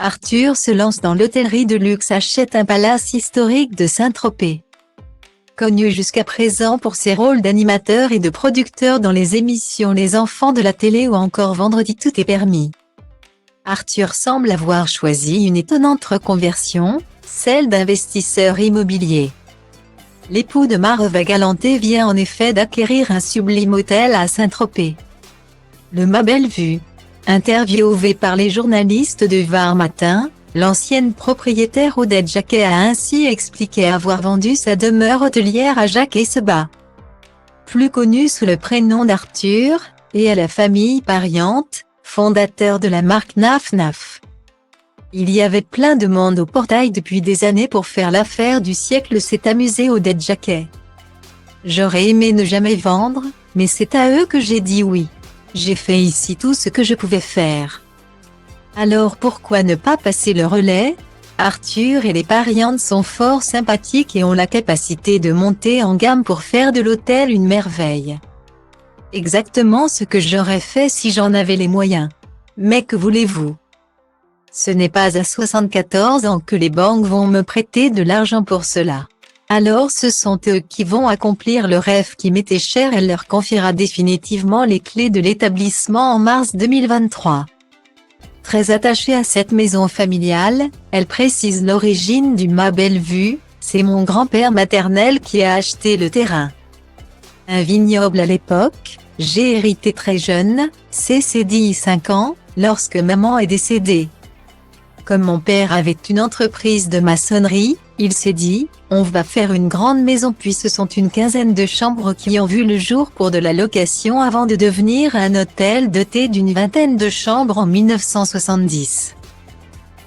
Arthur se lance dans l'hôtellerie de luxe, achète un palace historique de Saint-Tropez. Connu jusqu'à présent pour ses rôles d'animateur et de producteur dans les émissions Les Enfants de la télé ou encore Vendredi tout est permis, Arthur semble avoir choisi une étonnante reconversion, celle d'investisseur immobilier. L'époux de Mareva Galanté vient en effet d'acquérir un sublime hôtel à Saint-Tropez. Le Ma Belle-Vue. Interviewée par les journalistes de Var Matin, l'ancienne propriétaire Odette Jacquet a ainsi expliqué avoir vendu sa demeure hôtelière à Jacques Sebah, plus connu sous le prénom d'Arthur, et à la famille Pariante, fondateur de la marque Naf Naf. Il y avait plein de monde au portail depuis des années pour faire l'affaire du siècle, s'est amusé Odette Jacquet. J'aurais aimé ne jamais vendre, mais c'est à eux que j'ai dit oui. J'ai fait ici tout ce que je pouvais faire. Alors pourquoi ne pas passer le relais? Arthur et les Pariantes sont fort sympathiques et ont la capacité de monter en gamme pour faire de l'hôtel une merveille. Exactement ce que j'aurais fait si j'en avais les moyens. Mais que voulez-vous? Ce n'est pas à 74 ans que les banques vont me prêter de l'argent pour cela. Alors ce sont eux qui vont accomplir le rêve qui m'était cher. Elle leur confiera définitivement les clés de l'établissement en mars 2023. Très attachée à cette maison familiale, elle précise l'origine du Ma Belle-Vue, c'est mon grand-père maternel qui a acheté le terrain. Un vignoble à l'époque, j'ai hérité très jeune, c'est dit 5 ans, lorsque maman est décédée. Comme mon père avait une entreprise de maçonnerie, il s'est dit, on va faire une grande maison, puis ce sont une quinzaine de chambres qui ont vu le jour pour de la location avant de devenir un hôtel doté d'une vingtaine de chambres en 1970.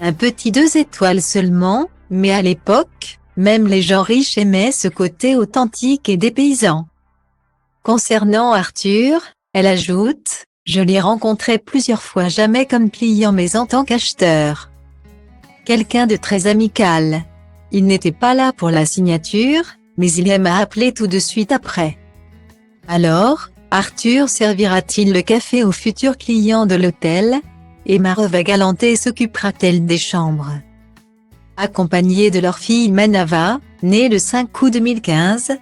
Un petit 2 étoiles seulement, mais à l'époque, même les gens riches aimaient ce côté authentique et dépaysant. Concernant Arthur, elle ajoute, je l'ai rencontré plusieurs fois, jamais comme client mais en tant qu'acheteur. Quelqu'un de très amical. Il n'était pas là pour la signature, mais il m'a appelé tout de suite après. Alors, Arthur servira-t-il le café aux futurs clients de l'hôtel? Et Mareva Galanté s'occupera-t-elle des chambres? Accompagnée de leur fille Manava, née le 5 août 2015?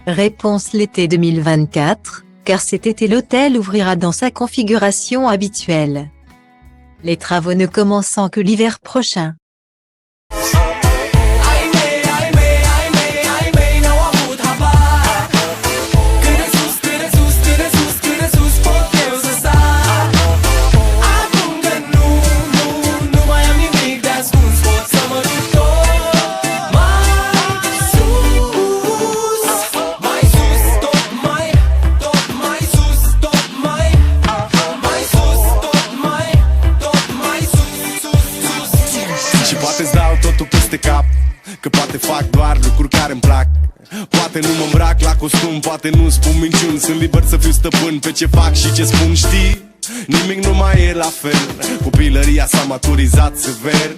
Réponse l'été 2024, car cet été l'hôtel ouvrira dans sa configuration habituelle. Les travaux ne commençant que l'hiver prochain. Poate-ți dau totul peste cap, că poate fac doar lucruri care îmi plac. Poate nu mă îmbrac la costum, poate nu spun minciuni. Sunt liber să fiu stăpân pe ce fac și ce spun, știi? Nimic nu mai e la fel, copilăria s-a maturizat sever.